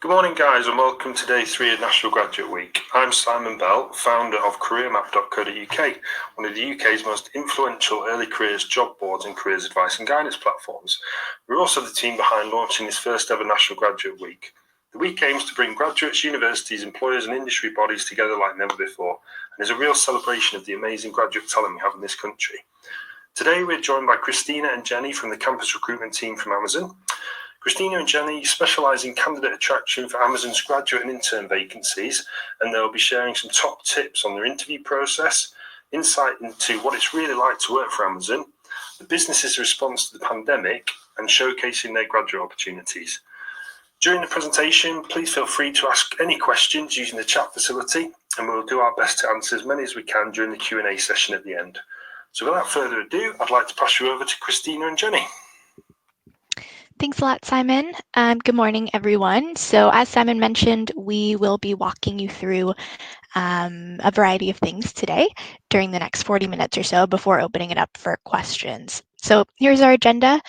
Good morning, guys, and welcome to day 3 of National Graduate Week. I'm Simon Bell, founder of careermap.co.uk, one of the UK's most influential early careers job boards and careers advice and guidance platforms. We're also the team behind launching this first ever National Graduate Week. The week aims to bring graduates, universities, employers and industry bodies together like never before, and is a real celebration of the amazing graduate talent we have in this country. Today we're joined by Christina and Jenny from the campus recruitment team from Amazon. Christina and Jenny specialise in candidate attraction for Amazon's graduate and intern vacancies, and they'll be sharing some top tips on their interview process, insight into what it's really like to work for Amazon, the business's response to the pandemic, and showcasing their graduate opportunities. During the presentation, please feel free to ask any questions using the chat facility, and we'll do our best to answer as many as we can during the Q&A session at the end. So without further ado, I'd like to pass you over to Christina and Jenny. Thanks a lot, Simon. Good morning, everyone. So as Simon mentioned, we will be walking you through a variety of things today during the next 40 minutes or so before opening it up for questions. So here's our agenda.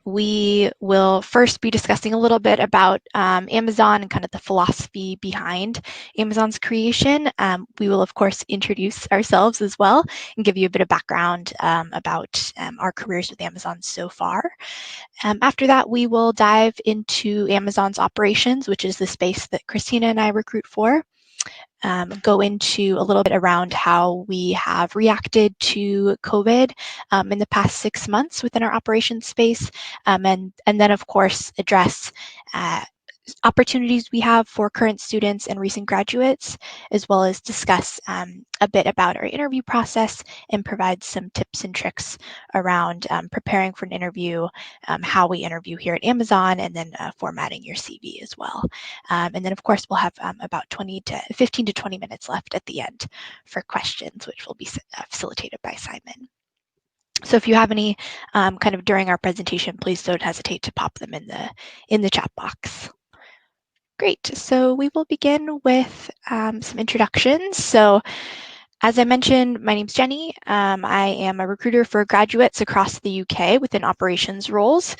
We will first be discussing a little bit about Amazon and kind of the philosophy behind Amazon's creation. We will, of course, introduce ourselves as well and give you a bit of background about our careers with Amazon so far. After that, we will dive into Amazon's operations, which is the space that Christina and I recruit for. Go into a little bit around how we have reacted to COVID in the past 6 months within our operations space, and then of course address opportunities we have for current students and recent graduates, as well as discuss a bit about our interview process and provide some tips and tricks around preparing for an interview, how we interview here at Amazon, and then formatting your CV as well. And then of course we'll have about 15 to 20 minutes left at the end for questions, which will be facilitated by Simon. So if you have any kind of during our presentation, please don't hesitate to pop them in the chat box. Great, so we will begin with some introductions. So as I mentioned, my name's Jenny. I am a recruiter for graduates across the UK within operations roles.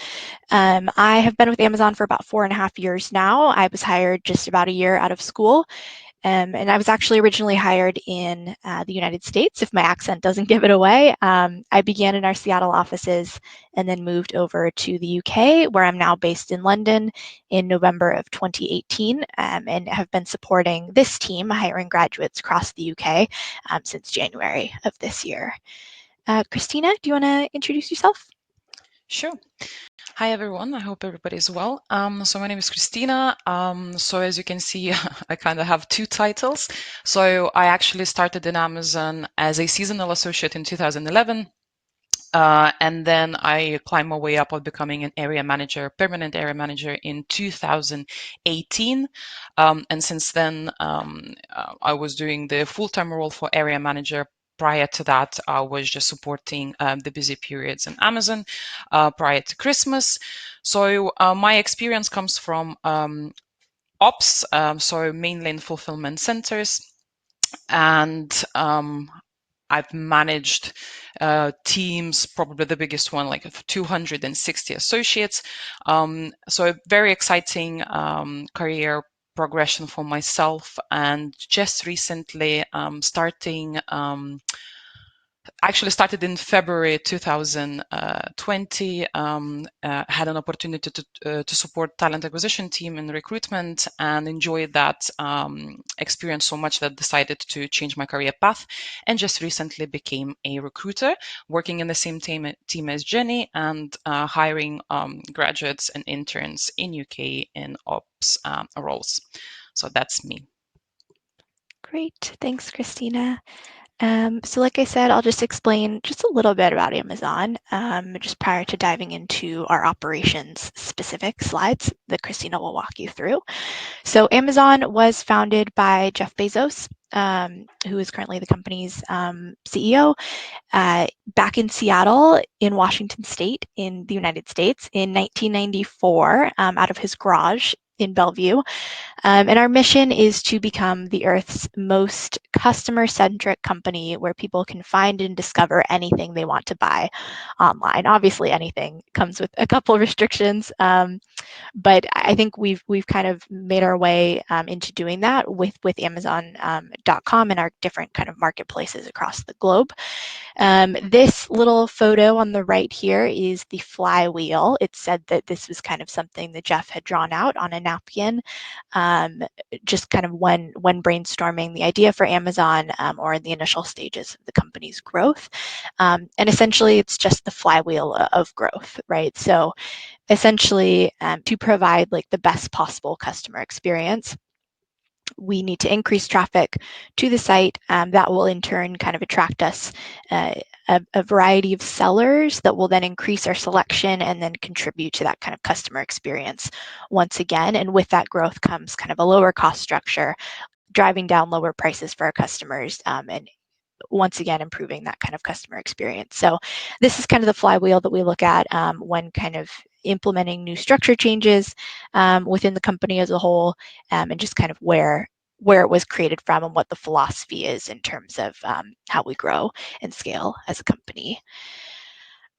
I have been with Amazon for about 4.5 years now. I was hired just about a year out of school. And I was actually originally hired in the United States, if my accent doesn't give it away. I began in our Seattle offices and then moved over to the UK, where I'm now based in London in November of 2018, and have been supporting this team, hiring graduates across the UK since January of this year. Christina, do you want to introduce yourself? Sure. Hi, everyone. I hope everybody's well. So my name is Christina. So as you can see, I kind of have 2 titles. So I actually started in Amazon as a seasonal associate in 2011. And then I climbed my way up on becoming an area manager, permanent area manager in 2018. And since then, I was doing the full-time role for area manager. Prior to that, I was just supporting the busy periods in Amazon prior to Christmas. So my experience comes from ops, so mainly in fulfillment centers. And I've managed teams, probably the biggest one, like 260 associates. So a very exciting career progression for myself. And just recently actually started in February 2020, had an opportunity to support talent acquisition team in recruitment and enjoyed that experience so much that decided to change my career path, and just recently became a recruiter, working in the same team as Jenny, and hiring graduates and interns in UK in ops roles. So that's me. Great, thanks, Christina. So like I said, I'll just explain just a little bit about Amazon, just prior to diving into our operations specific slides that Christina will walk you through. So Amazon was founded by Jeff Bezos, who is currently the company's CEO, back in Seattle in Washington State in the United States in 1994, out of his garage in Bellevue. And our mission is to become the Earth's most customer-centric company where people can find and discover anything they want to buy online. Obviously, anything comes with a couple of restrictions, but I think we've kind of made our way into doing that with Amazon.com and our different kind of marketplaces across the globe. This little photo on the right here is the flywheel. It said that this was kind of something that Jeff had drawn out on a napkin, just kind of when brainstorming the idea for Amazon or in the initial stages of the company's growth. And essentially, it's just the flywheel of growth, right? So essentially, to provide like the best possible customer experience, we need to increase traffic to the site. That will in turn kind of attract us a variety of sellers that will then increase our selection and then contribute to that kind of customer experience once again. And with that growth comes kind of a lower cost structure, driving down lower prices for our customers, and once again improving that kind of customer experience. So this is kind of the flywheel that we look at when kind of implementing new structure changes within the company as a whole, and just kind of where it was created from and what the philosophy is in terms of how we grow and scale as a company.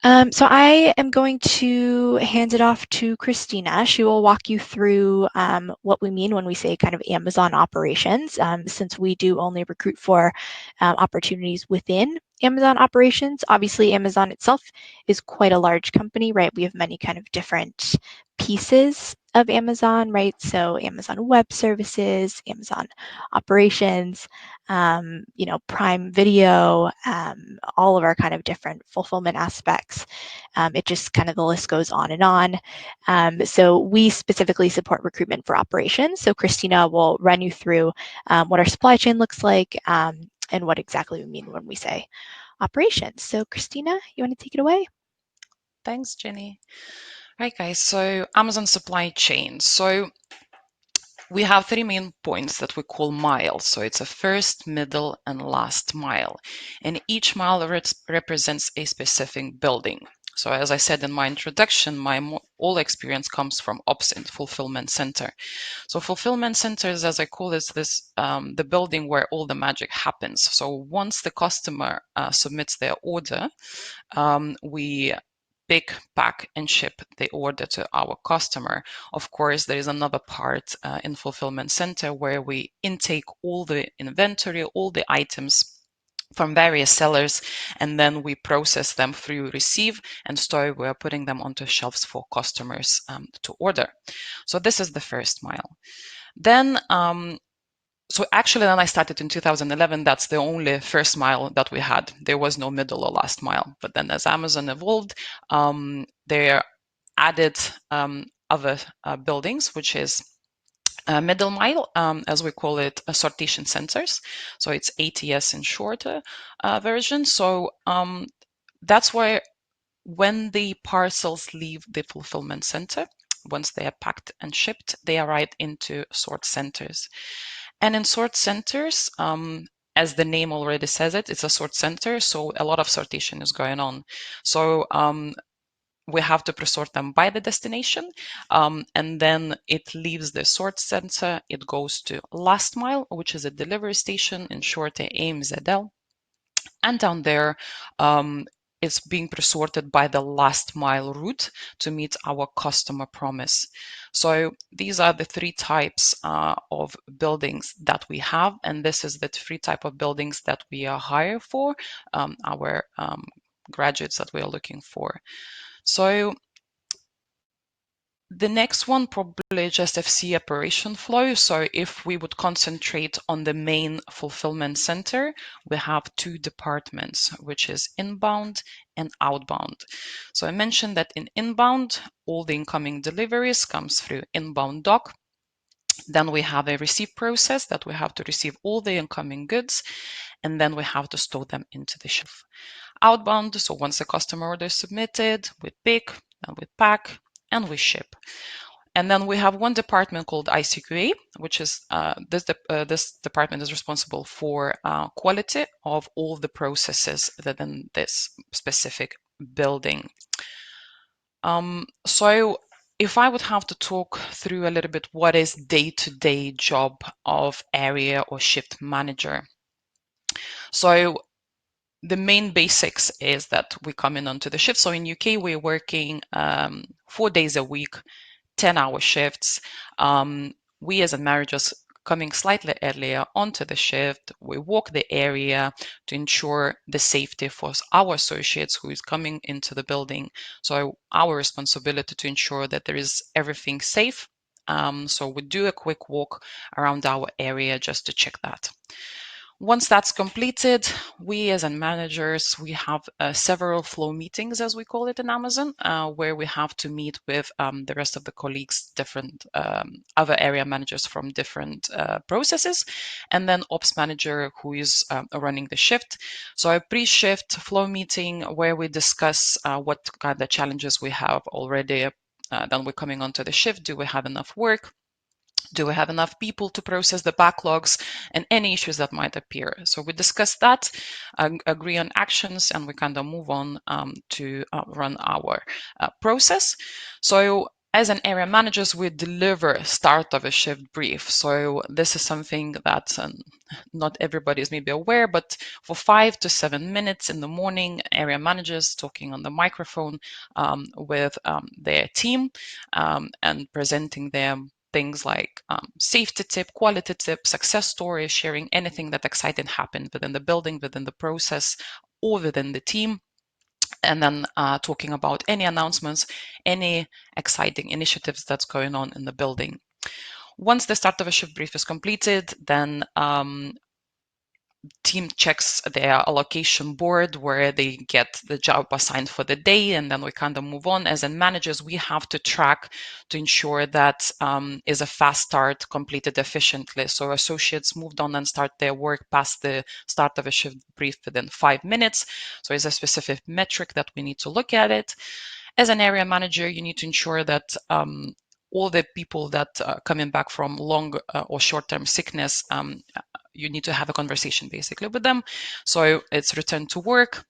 So I am going to hand it off to Christina. She will walk you through what we mean when we say kind of Amazon operations, since we do only recruit for opportunities within Amazon operations. Obviously, Amazon itself is quite a large company, right? We have many kind of different pieces of Amazon, right? So Amazon Web Services, Amazon Operations, Prime Video, all of our kind of different fulfillment aspects. It just kind of, the list goes on and on. So we specifically support recruitment for operations. So Christina will run you through what our supply chain looks like and what exactly we mean when we say operations. So Christina, you want to take it away? Thanks, Jenny. Right, guys, so Amazon supply chain. So we have 3 main points that we call miles. So it's a first, middle, and last mile. And each mile represents a specific building. So as I said in my introduction, my all experience comes from ops and fulfillment center. So fulfillment centers, as I call it, this the building where all the magic happens. So once the customer submits their order, we pick, pack, and ship the order to our customer. Of course, there is another part in fulfillment center where we intake all the inventory, all the items from various sellers, and then we process them through receive and store. We're putting them onto shelves for customers to order. So this is the first mile. Then so actually, then I started in 2011. That's the only first mile that we had. There was no middle or last mile. But then as Amazon evolved, they added other buildings, which is middle mile, as we call it, sortation centers. So it's ATS in shorter version. So that's where when the parcels leave the fulfillment center, once they are packed and shipped, they arrive into sort centers. And in sort centers, as the name already says it, it's a sort center, so a lot of sortation is going on. So we have to pre-sort them by the destination, and then it leaves the sort center. It goes to last mile, which is a delivery station, in short, AMZL. And down there, it's being pre-sorted by the last mile route to meet our customer promise. So these are the 3 types of buildings that we have, and this is the 3 type of buildings that we are hiring for our graduates that we are looking for. So the next one, probably just FC operation flow. So if we would concentrate on the main fulfillment center, we have 2 departments, which is inbound and outbound. So I mentioned that in inbound, all the incoming deliveries comes through inbound dock. Then we have a receive process that we have to receive all the incoming goods, and then we have to store them into the shelf. Outbound, so once the customer order is submitted, we pick, then we pack, and we ship. And then we have one department called ICQA, which is this department is responsible for quality of all the processes within this specific building. So if I would have to talk through a little bit what is day-to-day job of area or shift manager. So the main basics is that we come in onto the shift. So in UK, we're working 4 days a week, 10-hour shifts. We as a managers coming slightly earlier onto the shift. We walk the area to ensure the safety for our associates who is coming into the building. So our responsibility to ensure that there is everything safe. So we do a quick walk around our area just to check that. Once that's completed, we as managers, we have several flow meetings, as we call it in Amazon, where we have to meet with the rest of the colleagues, different other area managers from different processes, and then ops manager who is running the shift. So a pre-shift flow meeting where we discuss what kind of challenges we have already. Then we're coming onto the shift. Do we have enough work? Do we have enough people to process the backlogs and any issues that might appear? So we discuss that, agree on actions, and we kind of move on to run our process. So as an area managers, we deliver start of a shift brief. So this is something that not everybody is maybe aware, but for 5 to 7 minutes in the morning, area managers talking on the microphone with their team and presenting them things like safety tip, quality tip, success story, sharing anything that exciting happened within the building, within the process, or within the team. And then talking about any announcements, any exciting initiatives that's going on in the building. Once the start of a shift brief is completed, then team checks their allocation board where they get the job assigned for the day, and then we kind of move on. As in managers, we have to track to ensure that is a fast start completed efficiently. So associates moved on and start their work past the start of a shift brief within 5 minutes. So it's a specific metric that we need to look at it. As an area manager, you need to ensure that all the people that are coming back from long or short-term sickness, you need to have a conversation basically with them. So it's return to work.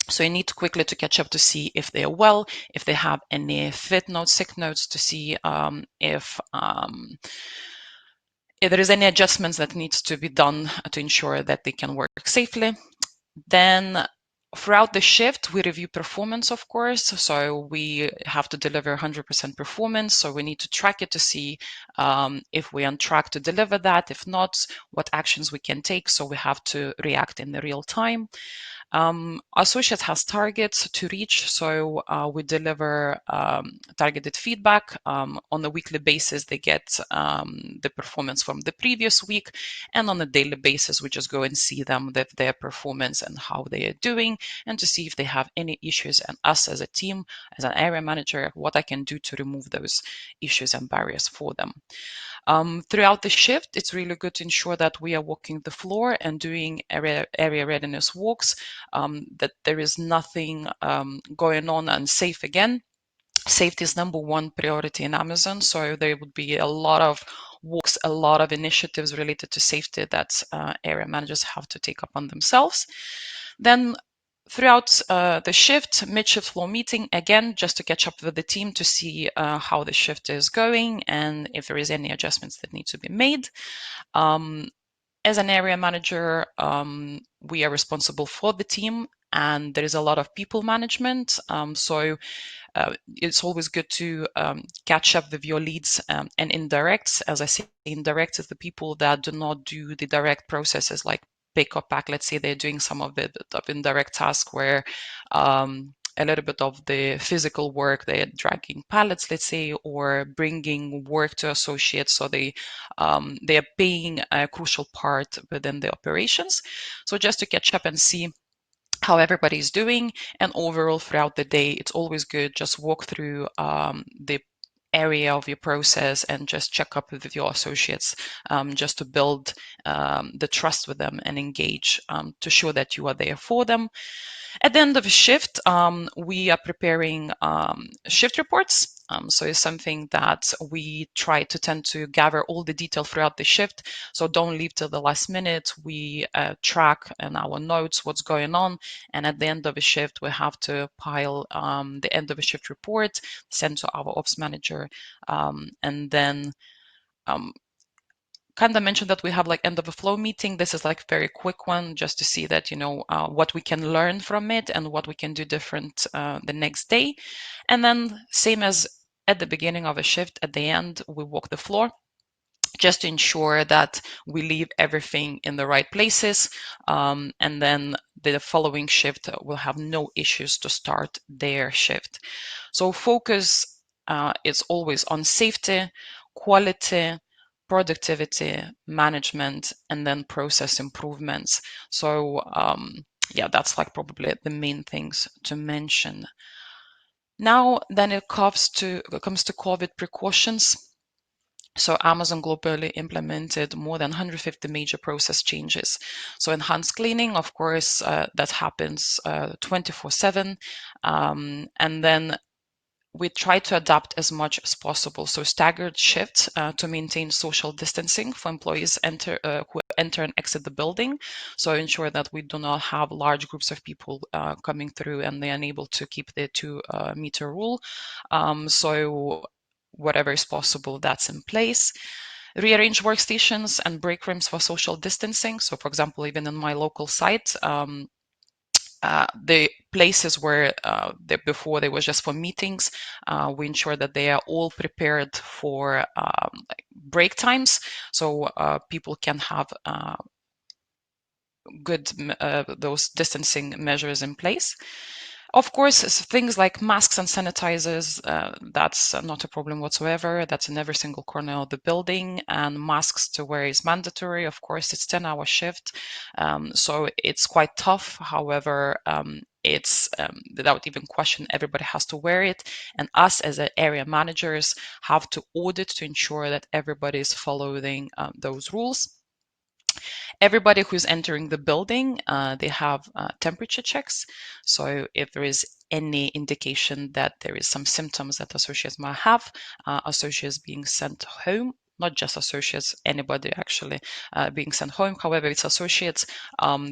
So you need to quickly to catch up to see if they are well, if they have any fit notes, sick notes, to see if there is any adjustments that needs to be done to ensure that they can work safely. Then throughout the shift, we review performance, of course. So we have to deliver 100% performance. So we need to track it to see if we're on track to deliver that. If not, what actions we can take. So we have to react in the real time. Associate has targets to reach, so we deliver targeted feedback. On a weekly basis, they get the performance from the previous week, and on a daily basis, we just go and see them, their performance and how they are doing, and to see if they have any issues, and us as a team, as an area manager, what I can do to remove those issues and barriers for them. Throughout the shift, it's really good to ensure that we are walking the floor and doing area readiness walks, that there is nothing going on unsafe again. Safety is number one priority in Amazon, so there would be a lot of walks, a lot of initiatives related to safety that area managers have to take up on themselves. Then throughout the shift, mid-shift flow meeting, again, just to catch up with the team to see how the shift is going and if there is any adjustments that need to be made. As an area manager, we are responsible for the team, and there is a lot of people management. So it's always good to catch up with your leads and indirects. As I say, indirects is the people that do not do the direct processes like pick or pack. Let's say they're doing some of the indirect task where a little bit of the physical work, they're dragging pallets, let's say, or bringing work to associates. So they are playing a crucial part within the operations. So just to catch up and see how everybody is doing, and overall throughout the day, it's always good just walk through the area of your process and just check up with your associates, just to build the trust with them and engage to show that you are there for them. At the end of a shift, we are preparing shift reports. So it's something that we try to tend to gather all the detail throughout the shift. So don't leave till the last minute. We track in our notes what's going on. And at the end of a shift, we have to pile the end of a shift report, send to our ops manager, and then kind of mentioned that we have like end of a flow meeting. This is like very quick one just to see that, what we can learn from it and what we can do different the next day. And then same as at the beginning of a shift, at the end, we walk the floor just to ensure that we leave everything in the right places. And then the following shift will have no issues to start their shift. So focus is always on safety, quality, productivity, management, and then process improvements. So yeah, that's like probably the main things to mention. Now, then it comes to COVID precautions. So Amazon globally implemented more than 150 major process changes. So enhanced cleaning, of course, that happens 24/7. And then we try to adapt as much as possible. So staggered shifts to maintain social distancing for employees who enter and exit the building. So ensure that we do not have large groups of people coming through and they are unable to keep the 2-meter rule. So whatever is possible, that's in place. Rearrange workstations and break rooms for social distancing. So for example, even in my local site, the places where before they were just for meetings, we ensure that they are all prepared for break times, so people can have good those distancing measures in place. Of course, things like masks and sanitizers, that's not a problem whatsoever. That's in every single corner of the building, and masks to wear is mandatory. Of course, it's 10-hour shift, so it's quite tough. However, it's without even question, everybody has to wear it, and us as area managers have to audit to ensure that everybody is following those rules. Everybody who's entering the building, they have temperature checks. So if there is any indication that there is some symptoms that associates might have, associates being sent home, not just associates, anybody actually being sent home. However, it's associates,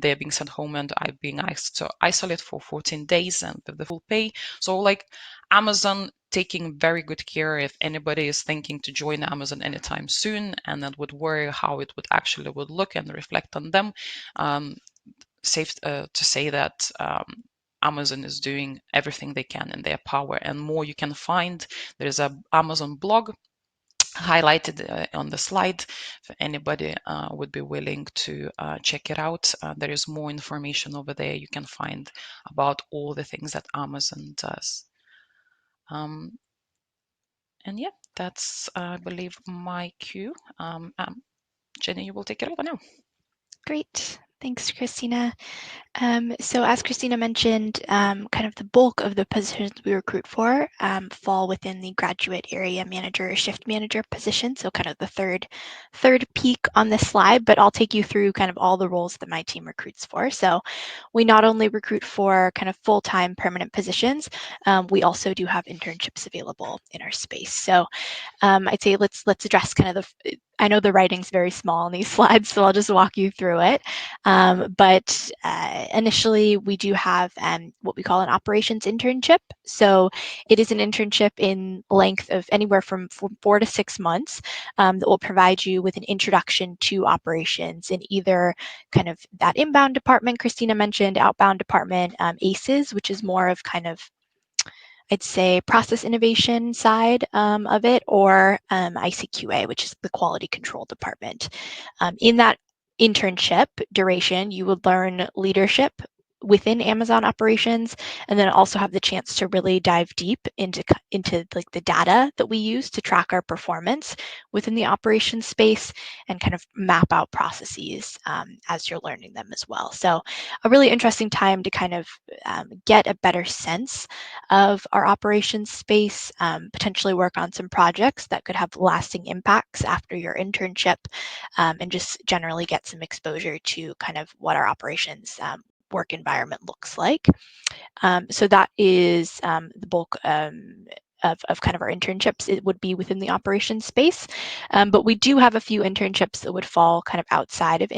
they're being sent home and are being asked to isolate for 14 days and with the full pay. So like Amazon taking very good care if anybody is thinking to join Amazon anytime soon and that would worry how it would actually would look and reflect on them. Safe to say that Amazon is doing everything they can in their power, and more you can find. There's a Amazon blog highlighted on the slide if anybody would be willing to check it out. There is more information over there you can find about all the things that Amazon does. And yeah, that's, I believe, my cue. Jenny, you will take it over now. Great. Thanks, Christina. So as Christina mentioned, kind of the bulk of the positions we recruit for fall within the graduate area manager or shift manager position. So kind of the third peak on this slide, but I'll take you through kind of all the roles that my team recruits for. So we not only recruit for kind of full-time permanent positions, we also do have internships available in our space. So I'd say let's address kind of I know the writing's very small on these slides, so I'll just walk you through it. But initially, we do have what we call an operations internship. So it is an internship in length of anywhere from 4 to 6 months that will provide you with an introduction to operations in either kind of that inbound department Christina mentioned, outbound department, ACES, which is more of kind of I'd say process innovation side of it, or ICQA, which is the quality control department. In that internship duration, you would learn leadership within Amazon operations, and then also have the chance to really dive deep into like the data that we use to track our performance within the operations space and kind of map out processes as you're learning them as well. So a really interesting time to kind of get a better sense of our operations space, potentially work on some projects that could have lasting impacts after your internship, and just generally get some exposure to kind of what our operations work environment looks like. So that is the bulk of kind of our internships. It would be within the operations space, but we do have a few internships that would fall kind of outside of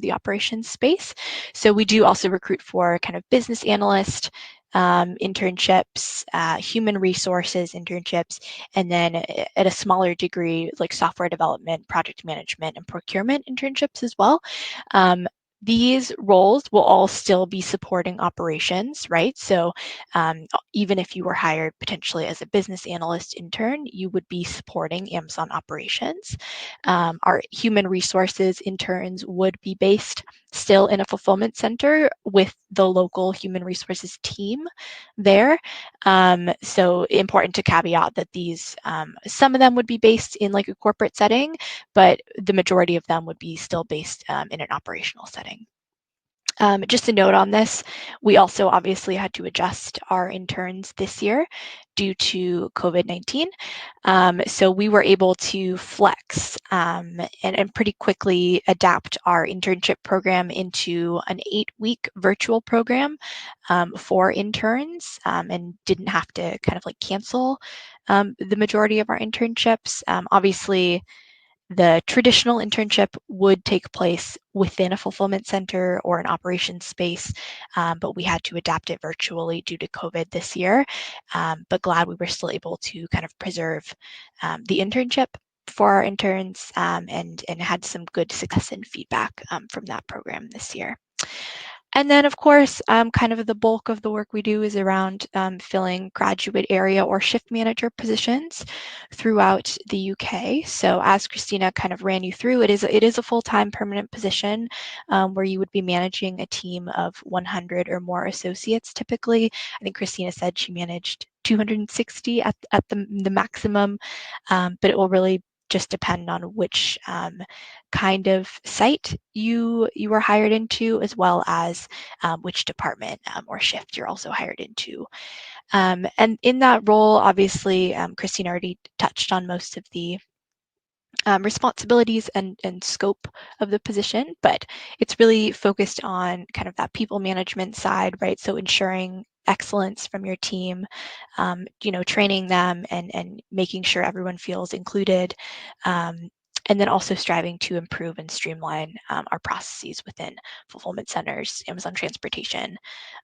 the operations space. So we do also recruit for kind of business analyst, internships, human resources internships, and then at a smaller degree, like software development, project management, and procurement internships as well. These roles will all still be supporting operations, right? So even if you were hired potentially as a business analyst intern, you would be supporting Amazon operations. Our human resources interns would be based still in a fulfillment center with the local human resources team there. So important to caveat that these, some of them would be based in like a corporate setting, but the majority of them would be still based in an operational setting. Just a note on this, we also obviously had to adjust our interns this year due to COVID-19. So we were able to flex and pretty quickly adapt our internship program into an 8-week virtual program for interns and didn't have to kind of like cancel the majority of our internships. Obviously, the traditional internship would take place within a fulfillment center or an operations space, but we had to adapt it virtually due to COVID this year. But glad we were still able to kind of preserve the internship for our interns and had some good success and feedback from that program this year. And then, of course, kind of the bulk of the work we do is around filling graduate area or shift manager positions throughout the UK. So as Christina kind of ran you through, it is a full-time permanent position where you would be managing a team of 100 or more associates typically. I think Christina said she managed 260 at the maximum, but it will really just depend on which kind of site you are hired into, as well as which department or shift you're also hired into. And in that role, obviously, Christine already touched on most of the responsibilities and scope of the position, but it's really focused on kind of that people management side, right? So ensuring excellence from your team, training them and making sure everyone feels included. And then also striving to improve and streamline our processes within fulfillment centers, Amazon transportation,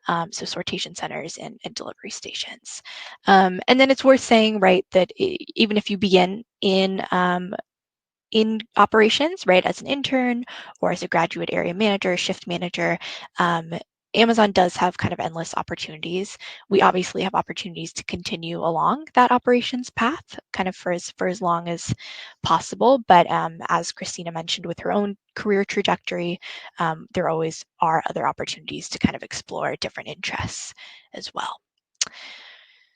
so sortation centers and delivery stations. And then it's worth saying, right, that even if you begin in operations, right, as an intern or as a graduate area manager, shift manager, Amazon does have kind of endless opportunities. We obviously have opportunities to continue along that operations path kind of for as long as possible. But as Christina mentioned with her own career trajectory, there always are other opportunities to kind of explore different interests as well.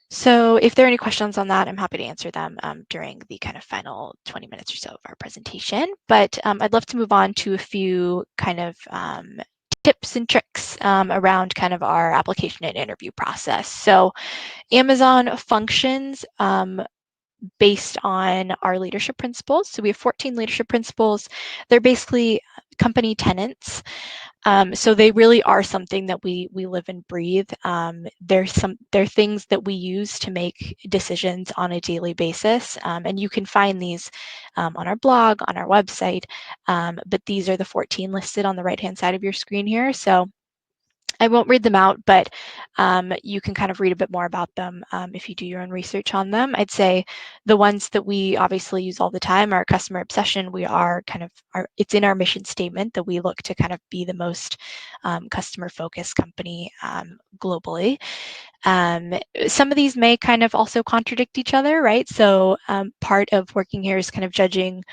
So if there are any questions on that, I'm happy to answer them during the kind of final 20 minutes or so of our presentation. But I'd love to move on to a few kind of tips and tricks around kind of our application and interview process. So Amazon functions based on our leadership principles. So we have 14 leadership principles. They're basically company tenets. So they really are something that we live and breathe. They're things that we use to make decisions on a daily basis, and you can find these on our blog, on our website. But these are the 14 listed on the right-hand side of your screen here. So I won't read them out, but you can kind of read a bit more about them if you do your own research on them. I'd say the ones that we obviously use all the time are customer obsession. We are kind of, it's in our mission statement that we look to kind of be the most customer-focused company globally. Some of these may kind of also contradict each other, right? So part of working here is kind of judging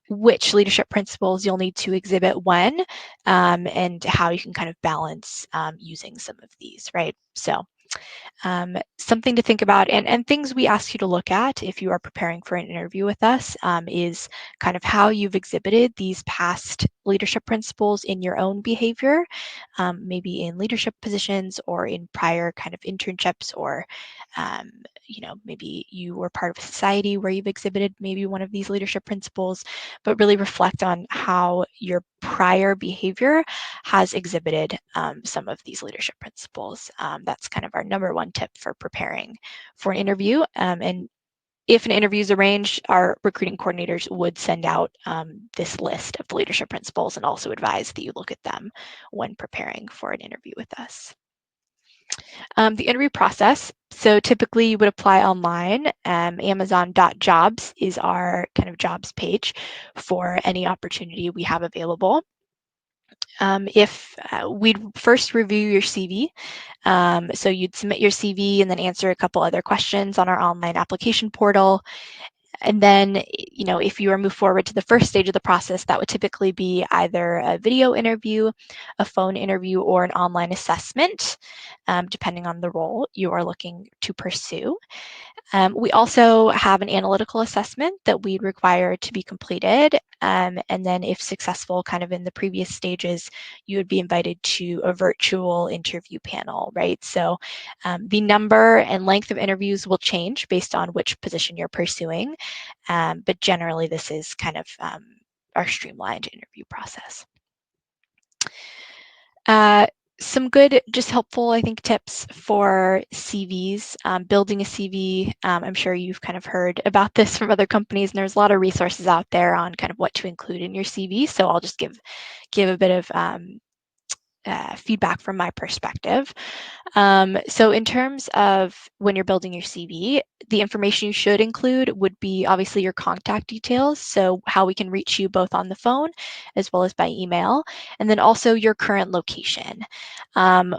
which leadership principles you'll need to exhibit when, and how you can kind of balance using some of these, right? So something to think about, and things we ask you to look at if you are preparing for an interview with us is kind of how you've exhibited these past leadership principles in your own behavior, maybe in leadership positions or in prior kind of internships, or maybe you were part of a society where you've exhibited maybe one of these leadership principles, but really reflect on how your prior behavior has exhibited some of these leadership principles. That's kind of our number one tip for preparing for an interview. And if an interview is arranged, our recruiting coordinators would send out this list of the leadership principles and also advise that you look at them when preparing for an interview with us. The interview process. So typically you would apply online. Amazon.jobs is our kind of jobs page for any opportunity we have available. If we'd first review your CV, so you'd submit your CV and then answer a couple other questions on our online application portal. And then, if you were moved forward to the first stage of the process, that would typically be either a video interview, a phone interview, or an online assessment, depending on the role you are looking to pursue. We also have an analytical assessment that we'd require to be completed. And then if successful kind of in the previous stages, you would be invited to a virtual interview panel, right? So the number and length of interviews will change based on which position you're pursuing. But generally, this is kind of our streamlined interview process. Some good, just helpful, I think, tips for CVs, building a CV. I'm sure you've kind of heard about this from other companies, and there's a lot of resources out there on kind of what to include in your CV. So I'll just give a bit of feedback from my perspective. So in terms of when you're building your CV, the information you should include would be obviously your contact details, so how we can reach you both on the phone as well as by email, and then also your current location.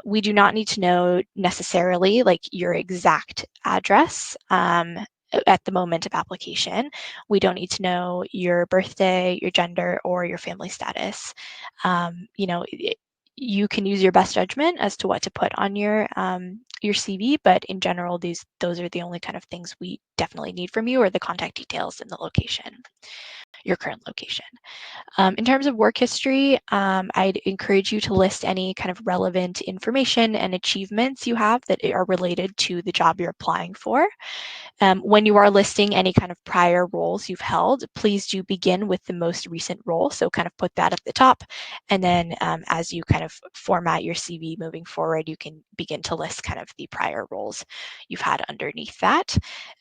We do not need to know necessarily like your exact address at the moment of application. We don't need to know your birthday, your gender, or your family status. You can use your best judgment as to what to put on your CV, but in general, those are the only kind of things we definitely need from you, or the contact details and the location, your current location. In terms of work history, I'd encourage you to list any kind of relevant information and achievements you have that are related to the job you're applying for. When you are listing any kind of prior roles you've held, please do begin with the most recent role. So kind of put that at the top. And then as you kind of format your CV moving forward, you can begin to list kind of the prior roles you've had underneath that.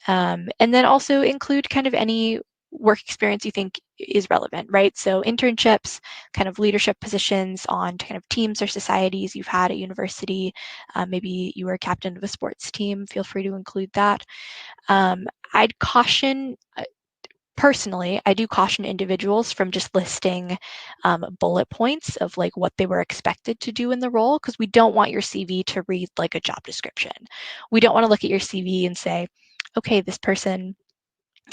And then also include kind of any work experience you think is relevant, right? So internships, kind of leadership positions on kind of teams or societies you've had at university. Maybe you were a captain of a sports team. Feel free to include that. I'd caution, personally, I do caution individuals from just listing bullet points of like what they were expected to do in the role, because we don't want your CV to read like a job description. We don't want to look at your CV and say, okay, this person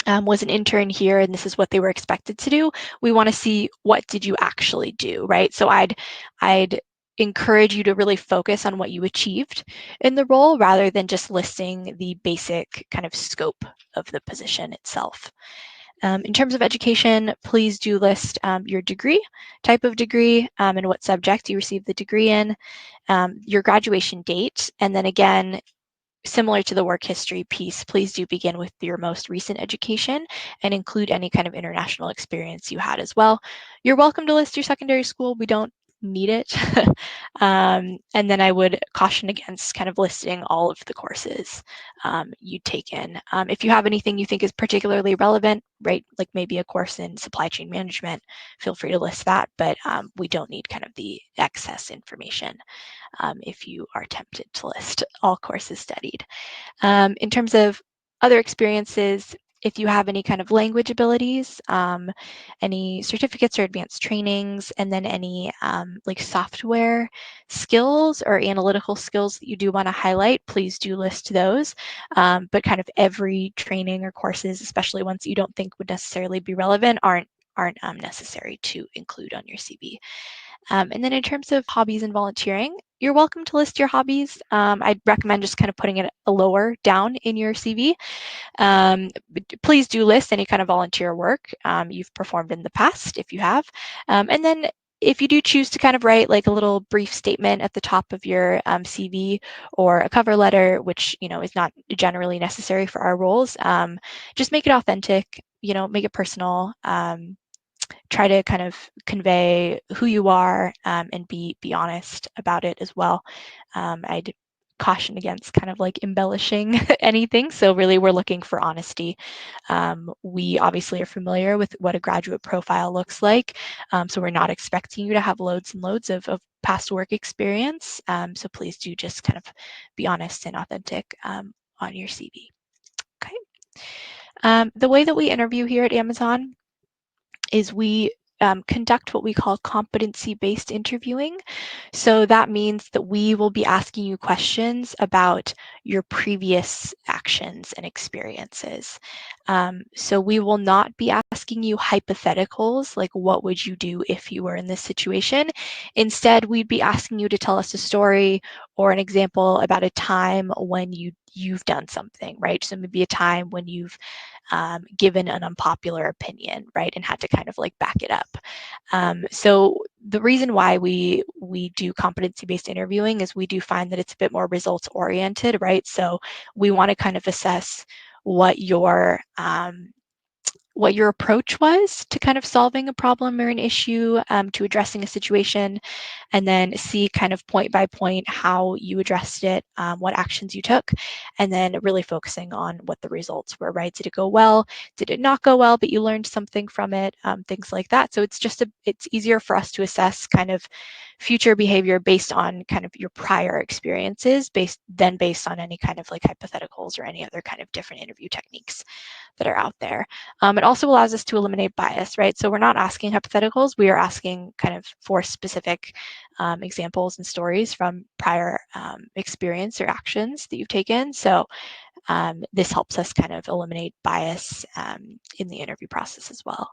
was an intern here and this is what they were expected to do. We want to see what did you actually do, right? So I'd encourage you to really focus on what you achieved in the role rather than just listing the basic kind of scope of the position itself. In terms of education, please do list your degree, type of degree, and what subject you received the degree in, your graduation date, and then again, similar to the work history piece, please do begin with your most recent education and include any kind of international experience you had as well. You're welcome to list your secondary school. We don't need it. And then I would caution against kind of listing all of the courses you'd taken. If you have anything you think is particularly relevant, right, like maybe a course in supply chain management, feel free to list that, but we don't need kind of the excess information if you are tempted to list all courses studied. In terms of other experiences, if you have any kind of language abilities, any certificates or advanced trainings, and then any like software skills or analytical skills that you do want to highlight, please do list those. But kind of every training or courses, especially ones you don't think would necessarily be relevant, aren't necessary to include on your CV. And then in terms of hobbies and volunteering, you're welcome to list your hobbies. I'd recommend just kind of putting it lower down in your CV. Please do list any kind of volunteer work you've performed in the past, if you have. And then if you do choose to kind of write like a little brief statement at the top of your CV or a cover letter, which is not generally necessary for our roles, just make it authentic, make it personal. Try to kind of convey who you are and be honest about it as well. I'd caution against kind of like embellishing anything. So really we're looking for honesty. We obviously are familiar with what a graduate profile looks like. So we're not expecting you to have loads and loads of past work experience. So please do just kind of be honest and authentic on your CV. Okay. The way that we interview here at Amazon is we conduct what we call competency-based interviewing. So that means that we will be asking you questions about your previous actions and experiences. So we will not be asking you hypotheticals, like what would you do if you were in this situation? Instead, we'd be asking you to tell us a story or an example about a time when you've done something, right? So maybe a time when you've given an unpopular opinion, right, and had to kind of like back it up. So the reason why we do competency-based interviewing is we do find that it's a bit more results-oriented, right? So we want to kind of assess what your approach was to kind of solving a problem or an issue, to addressing a situation, and then see kind of point by point how you addressed it, what actions you took, and then really focusing on what the results were, right? Did it go well? Did it not go well, but you learned something from it? Things like that. So it's easier for us to assess kind of future behavior based on kind of your prior experiences based on any kind of like hypotheticals or any other kind of different interview techniques that are out there. It also allows us to eliminate bias, right? So we're not asking hypotheticals, we are asking kind of for specific examples and stories from prior experience or actions that you've taken. So this helps us kind of eliminate bias in the interview process as well.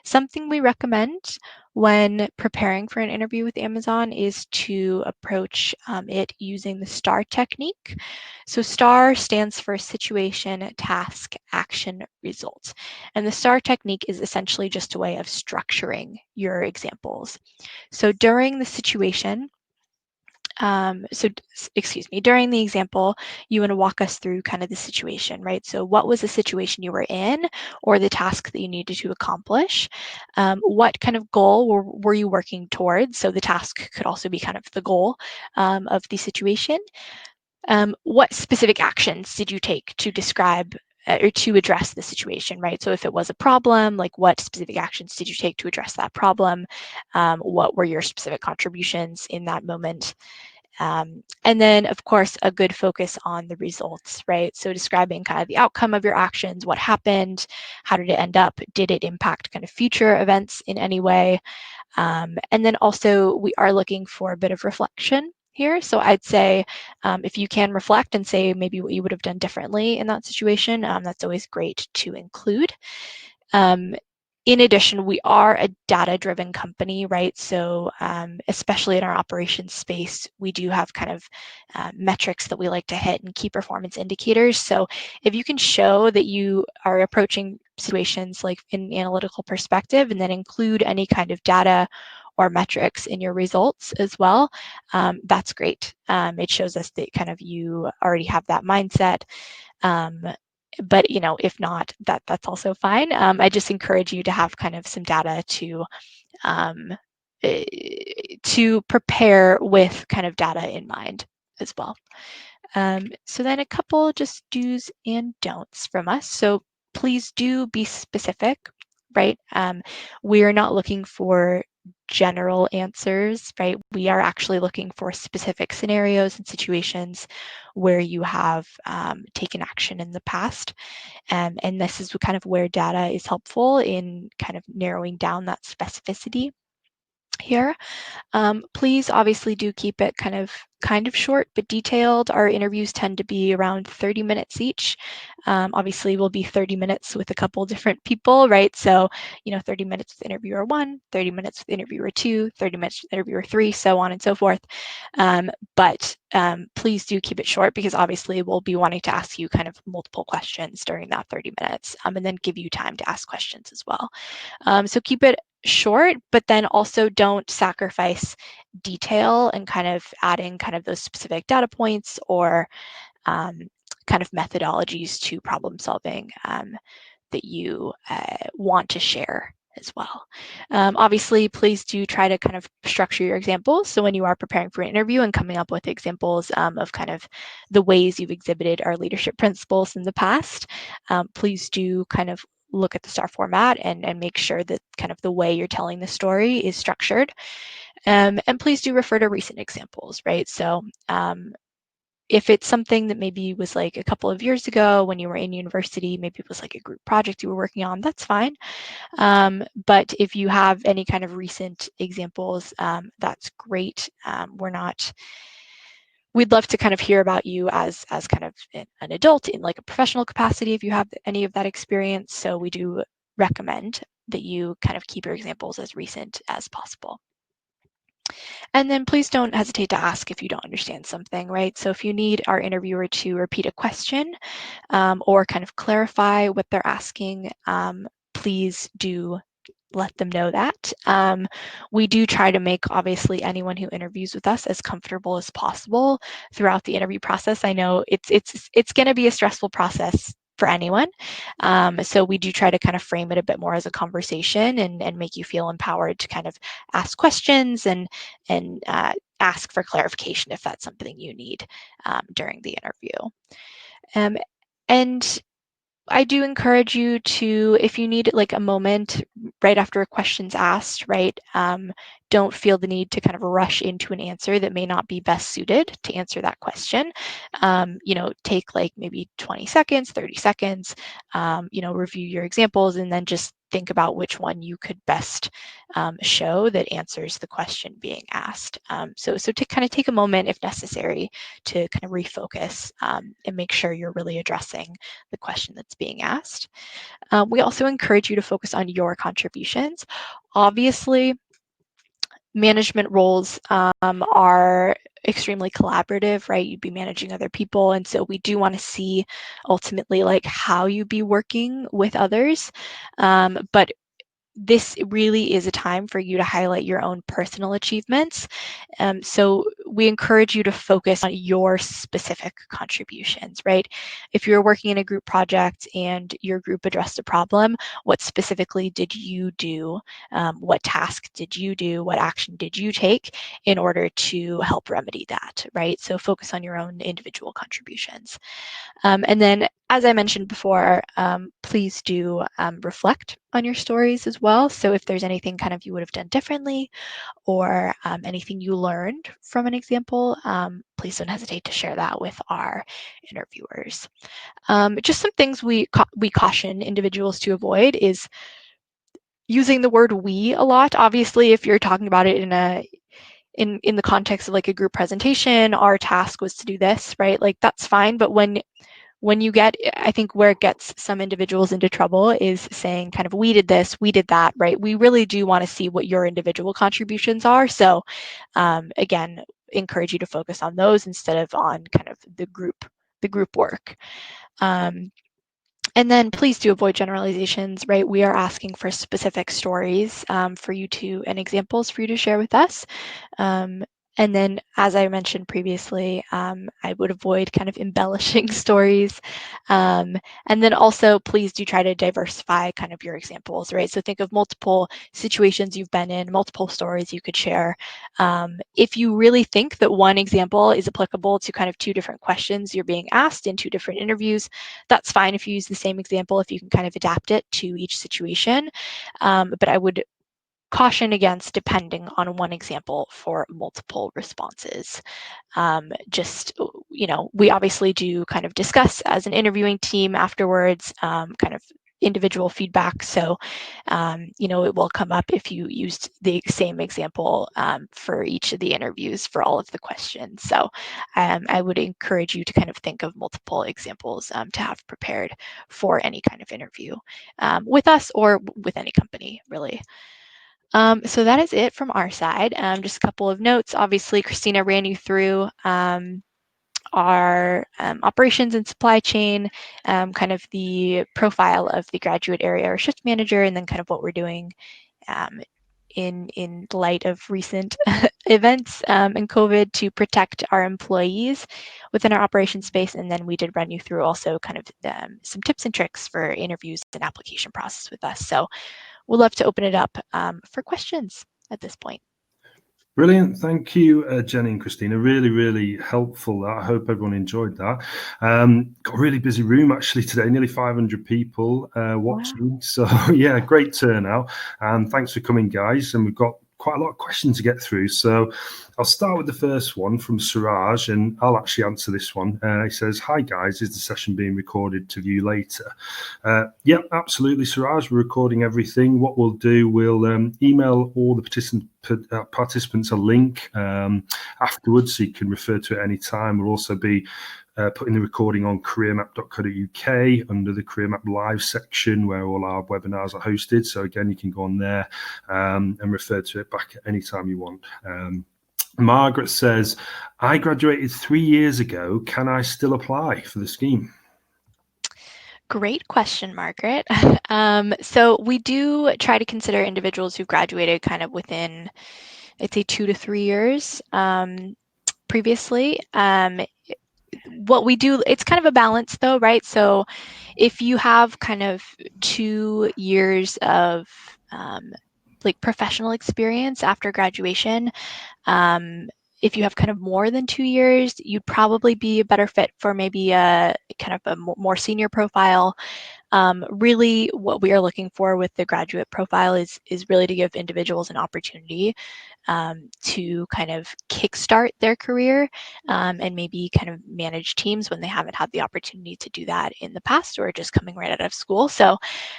Something we recommend when preparing for an interview with Amazon is to approach it using the STAR technique. So STAR stands for situation, task, action, result. And the STAR technique is essentially just a way of structuring your examples. So during the situation, during the example, you want to walk us through kind of the situation, right? So what was the situation you were in or the task that you needed to accomplish? What kind of goal were you working towards? So the task could also be kind of the goal of the situation. What specific actions did you take to describe or to address the situation, right? So if it was a problem, like what specific actions did you take to address that problem? What were your specific contributions in that moment? And then, of course, a good focus on the results, right? So describing kind of the outcome of your actions, what happened, how did it end up, did it impact kind of future events in any way? And then also we are looking for a bit of reflection here. So I'd say if you can reflect and say maybe what you would have done differently in that situation, that's always great to include. In addition, we are a data-driven company, right? So especially in our operations space, we do have kind of metrics that we like to hit and key performance indicators. So if you can show that you are approaching situations like in an analytical perspective and then include any kind of data or metrics in your results as well, that's great. It shows us that kind of you already have that mindset. But if not, that's also fine. I just encourage you to have kind of some data to prepare with kind of data in mind as well. So then a couple just do's and don'ts from us. So please do be specific, right? We are not looking for general answers, right? We are actually looking for specific scenarios and situations where you have taken action in the past. And this is kind of where data is helpful in kind of narrowing down that specificity here. Please obviously do keep it kind of short but detailed. Our interviews tend to be around 30 minutes each. Obviously will be 30 minutes with a couple different people, right? So 30 minutes with interviewer 1, 30 minutes with interviewer 2, 30 minutes with interviewer 3, so on and so forth. But please do keep it short because obviously we'll be wanting to ask you kind of multiple questions during that 30 minutes and then give you time to ask questions as well. So keep it short, but then also don't sacrifice detail and kind of adding kind of those specific data points or kind of methodologies to problem solving that you want to share as well. Obviously, please do try to kind of structure your examples. So when you are preparing for an interview and coming up with examples of kind of the ways you've exhibited our leadership principles in the past, please do kind of look at the STAR format and make sure that kind of the way you're telling the story is structured. And please do refer to recent examples, right? So if it's something that maybe was like a couple of years ago when you were in university, maybe it was like a group project you were working on, that's fine. But if you have any kind of recent examples, that's great. We'd love to kind of hear about you as kind of an adult in like a professional capacity if you have any of that experience. So we do recommend that you kind of keep your examples as recent as possible. And then please don't hesitate to ask if you don't understand something, right? So if you need our interviewer to repeat a question or kind of clarify what they're asking, please do let them know that. We do try to make, obviously, anyone who interviews with us as comfortable as possible throughout the interview process. I know it's going to be a stressful process for anyone. So we do try to kind of frame it a bit more as a conversation and make you feel empowered to kind of ask questions and ask for clarification if that's something you need during the interview. And I do encourage you to, if you need like a moment right after a question's asked, right, don't feel the need to kind of rush into an answer that may not be best suited to answer that question. Take like maybe 20 seconds, 30 seconds, review your examples and then just think about which one you could best show that answers the question being asked. So to kind of take a moment if necessary to kind of refocus and make sure you're really addressing the question that's being asked. We also encourage you to focus on your contributions. Obviously, management roles are extremely collaborative, right? You'd be managing other people. And so we do want to see ultimately like how you be working with others. But this really is a time for you to highlight your own personal achievements. So we encourage you to focus on your specific contributions, right? If you're working in a group project and your group addressed a problem, what specifically did you do? What task did you do? What action did you take in order to help remedy that, right? So focus on your own individual contributions. And then, as I mentioned before, please do reflect on your stories as well. So if there's anything kind of you would have done differently or anything you learned from an example, please don't hesitate to share that with our interviewers. Just some things we caution individuals to avoid is using the word we a lot. Obviously, if you're talking about it in the context of like a group presentation, our task was to do this, right? Like that's fine. But when you get, I think where it gets some individuals into trouble is saying kind of, we did this, we did that, right? We really do want to see what your individual contributions are. So again, encourage you to focus on those instead of on kind of the group work. And then please do avoid generalizations, right? We are asking for specific stories for you to, and examples for you to share with us. And then, as I mentioned previously, I would avoid kind of embellishing stories. And then also, please do try to diversify kind of your examples, right? So think of multiple situations you've been in, multiple stories you could share. If you really think that one example is applicable to kind of two different questions you're being asked in two different interviews, that's fine if you use the same example, if you can kind of adapt it to each situation. But I would caution against depending on one example for multiple responses. We obviously do kind of discuss as an interviewing team afterwards, kind of individual feedback. So, it will come up if you used the same example for each of the interviews for all of the questions. So I would encourage you to kind of think of multiple examples to have prepared for any kind of interview with us or with any company, really. So that is it from our side. Just a couple of notes. Obviously, Christina ran you through our operations and supply chain, kind of the profile of the graduate area or shift manager, and then kind of what we're doing in light of recent events and COVID to protect our employees within our operations space. And then we did run you through also kind of some tips and tricks for interviews and application process with us. So we'd love to open it up for questions at this point. Brilliant. Thank you, Jenny and Christina. Really, really helpful. I hope everyone enjoyed that. Got a really busy room actually today, nearly 500 people watching. Wow. So yeah, great turnout. And thanks for coming, guys. And we've got quite a lot of questions to get through. So I'll start with the first one from Suraj, and I'll actually answer this one. He says, "Hi guys, is the session being recorded to view later?" Yep, absolutely, Suraj. We're recording everything. What we'll do, we'll email all the participants a link afterwards, so you can refer to it any time. We'll also be putting the recording on careermap.co.uk under the CareerMap Live section where all our webinars are hosted. So again, you can go on there and refer to it back at any time you want. Margaret says, "I graduated 3 years ago. Can I still apply for the scheme?" Great question, Margaret. So we do try to consider individuals who graduated kind of within, I'd say, 2 to 3 years previously. What we do, it's kind of a balance though, right? So if you have kind of 2 years of like professional experience after graduation, if you have kind of more than 2 years, you'd probably be a better fit for maybe a kind of a more senior profile. Really what we are looking for with the graduate profile is really to give individuals an opportunity to kind of kickstart their career and maybe kind of manage teams when they haven't had the opportunity to do that in the past or just coming right out of school. So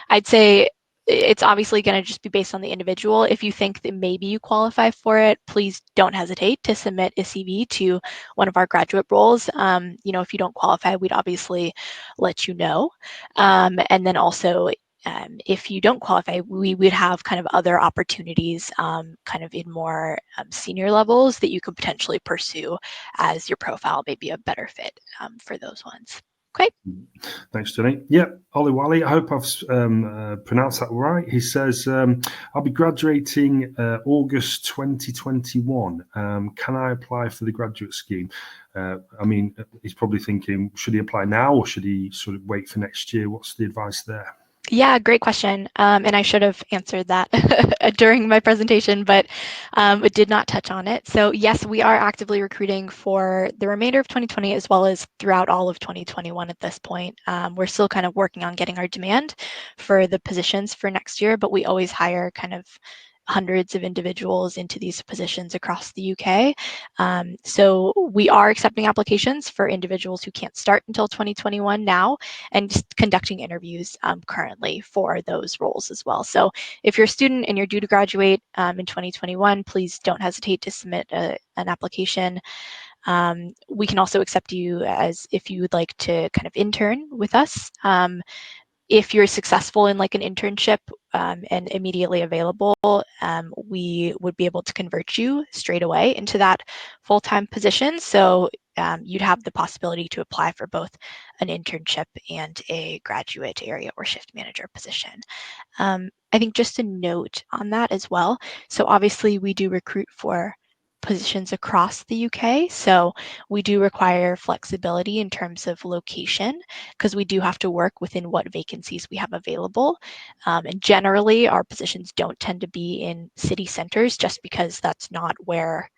I'd say it's obviously going to just be based on the individual. If you think that maybe you qualify for it, please don't hesitate to submit a CV to one of our graduate roles. If you don't qualify, we'd obviously let you know. And then also, if you don't qualify, we would have kind of other opportunities kind of in more senior levels that you could potentially pursue as your profile may be a better fit for those ones. Okay. Thanks, Jenny. Yeah, Ollie Wally, I hope I've pronounced that right. He says, "I'll be graduating August 2021. Can I apply for the graduate scheme?" I mean, he's probably thinking, should he apply now or should he sort of wait for next year? What's the advice there? Yeah, great question. And I should have answered that during my presentation, but it did not touch on it. So yes, we are actively recruiting for the remainder of 2020 as well as throughout all of 2021 at this point. We're still kind of working on getting our demand for the positions for next year, but we always hire kind of hundreds of individuals into these positions across the UK. So we are accepting applications for individuals who can't start until 2021 now and just conducting interviews currently for those roles as well. So if you're a student and you're due to graduate in 2021, please don't hesitate to submit an application. We can also accept you as if you would like to kind of intern with us. If you're successful in like an internship and immediately available, we would be able to convert you straight away into that full-time position. So you'd have the possibility to apply for both an internship and a graduate area or shift manager position. I think just a note on that as well. So obviously we do recruit for positions across the UK. So we do require flexibility in terms of location because we do have to work within what vacancies we have available. And generally our positions don't tend to be in city centers just because that's not where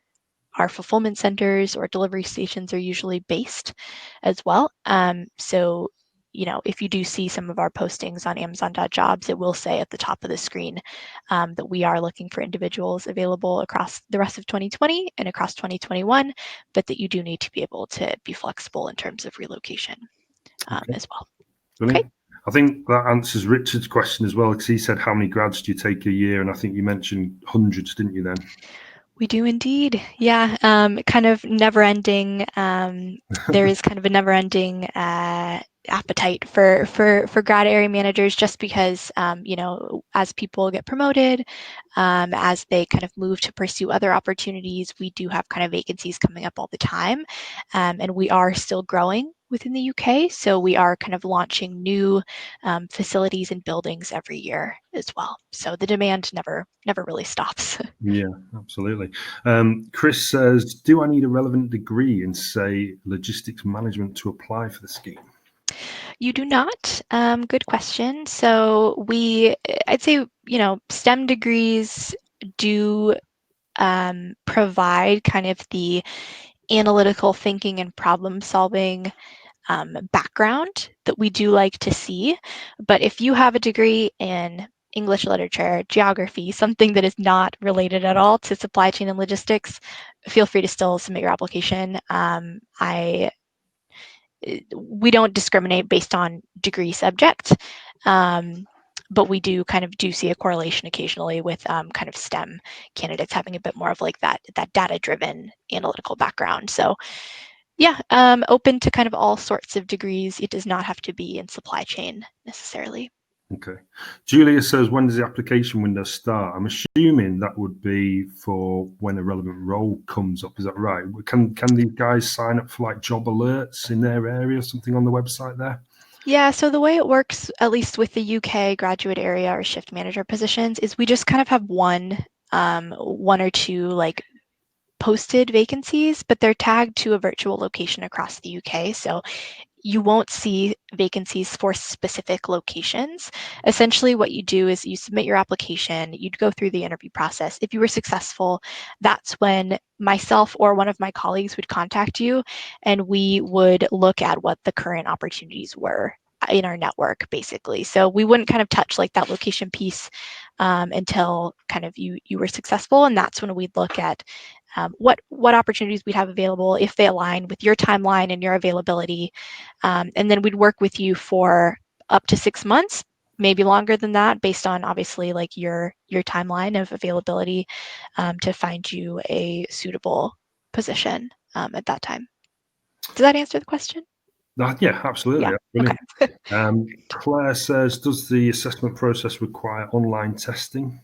our fulfillment centers or delivery stations are usually based as well. So if you do see some of our postings on Amazon.jobs, it will say at the top of the screen that we are looking for individuals available across the rest of 2020 and across 2021, but that you do need to be able to be flexible in terms of relocation as well. Brilliant. Okay. I think that answers Richard's question as well, because he said, how many grads do you take a year? And I think you mentioned hundreds, didn't you then? We do indeed. Yeah, kind of never-ending. There is kind of a never-ending appetite for grad area managers just because, as people get promoted, as they kind of move to pursue other opportunities, we do have kind of vacancies coming up all the time. And we are still growing within the UK. So we are kind of launching new facilities and buildings every year as well. So the demand never really stops. Yeah, absolutely. Chris says, do I need a relevant degree in, say, logistics management to apply for the scheme? You do not. Good question. So I'd say, STEM degrees do provide kind of the analytical thinking and problem solving background that we do like to see. But if you have a degree in English literature, geography, something that is not related at all to supply chain and logistics, feel free to still submit your application. We don't discriminate based on degree subject, but we do see a correlation occasionally with kind of STEM candidates having a bit more of like that data-driven analytical background. So yeah, open to kind of all sorts of degrees. It does not have to be in supply chain necessarily. Okay. Julia says, when does the application window start? I'm assuming that would be for when a relevant role comes up. Is that right? Can these guys sign up for like job alerts in their area or something on the website there? Yeah, so the way it works, at least with the UK graduate area or shift manager positions, is we just kind of have one or two like posted vacancies, but they're tagged to a virtual location across the UK. So you won't see vacancies for specific locations. Essentially, what you do is you submit your application, you'd go through the interview process. If you were successful, that's when myself or one of my colleagues would contact you, and we would look at what the current opportunities were in our network, basically. So we wouldn't kind of touch like that location piece until kind of you were successful, and that's when we'd look at what opportunities we'd have available if they align with your timeline and your availability. And then we'd work with you for up to 6 months, maybe longer than that, based on obviously like your timeline of availability to find you a suitable position at that time. Does that answer the question? Yeah, absolutely. Yeah. Brilliant. Okay. Claire says, does the assessment process require online testing?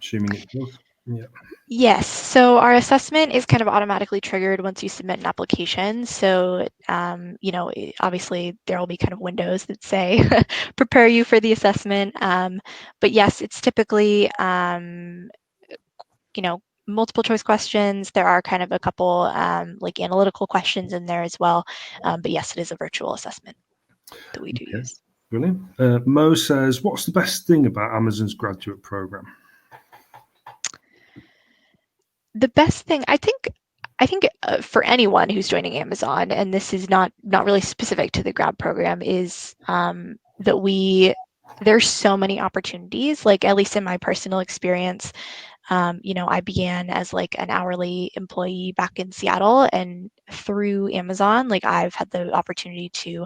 Assuming it does. Yeah. Yes, so our assessment is kind of automatically triggered once you submit an application. So, obviously there will be kind of windows that say prepare you for the assessment. But yes, it's typically, multiple choice questions. There are kind of a couple like analytical questions in there as well. But yes, it is a virtual assessment that we do use. Brilliant. Mo says, what's the best thing about Amazon's graduate program? The best thing, I think for anyone who's joining Amazon, and this is not really specific to the grad program, is that there's so many opportunities. Like at least in my personal experience, I began as like an hourly employee back in Seattle, and through Amazon, like I've had the opportunity to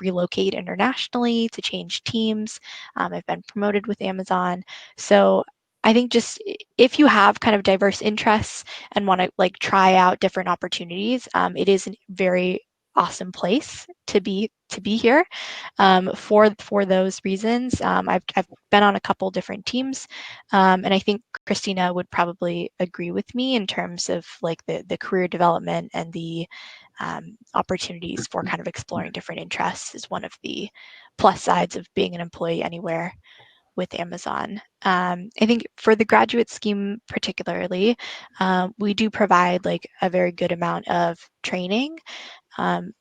relocate internationally, to change teams. I've been promoted with Amazon. So I think just if you have kind of diverse interests and want to like try out different opportunities, it is a very awesome place to be here for those reasons. I've been on a couple different teams, and I think Christina would probably agree with me in terms of like the career development and the opportunities for kind of exploring different interests is one of the plus sides of being an employee anywhere with Amazon. I think for the graduate scheme particularly, we do provide like a very good amount of training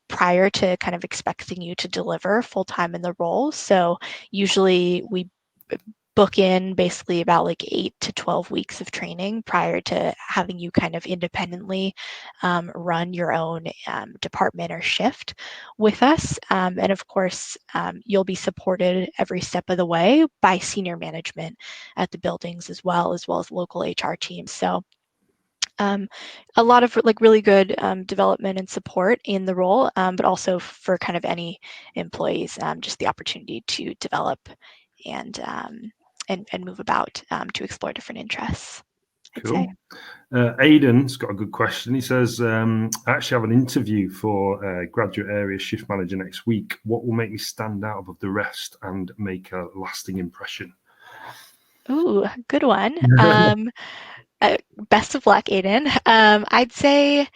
prior to kind of expecting you to deliver full-time in the role. So usually we book in basically about like 8 to 12 weeks of training prior to having you kind of independently run your own department or shift with us. And of course, you'll be supported every step of the way by senior management at the buildings as well as local HR teams. So a lot of like really good development and support in the role, but also for kind of any employees, just the opportunity to develop and move about to explore different interests. Cool. Aidan's got a good question. He says, I actually have an interview for graduate area shift manager next week. What will make me stand out above the rest and make a lasting impression? Ooh, good one. Best of luck, Aidan. I'd say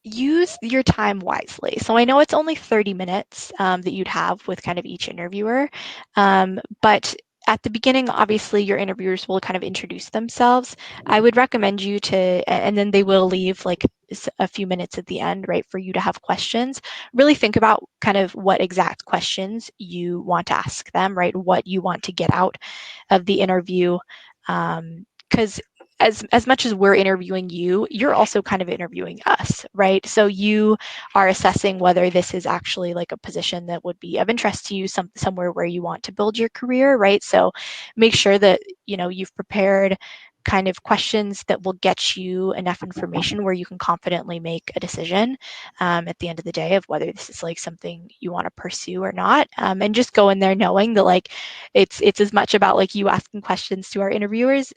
use your time wisely. So I know it's only 30 minutes that you'd have with kind of each interviewer, but at the beginning, obviously, your interviewers will kind of introduce themselves. I would recommend you to, and then they will leave like a few minutes at the end, right, for you to have questions. Really think about kind of what exact questions you want to ask them, right, what you want to get out of the interview. Because as much as we're interviewing you, you're also kind of interviewing us, right? So you are assessing whether this is actually like a position that would be of interest to you, somewhere where you want to build your career, right? So make sure that, you know, you've prepared kind of questions that will get you enough information where you can confidently make a decision at the end of the day of whether this is like something you want to pursue or not. And just go in there knowing that like it's as much about like you asking questions to our interviewers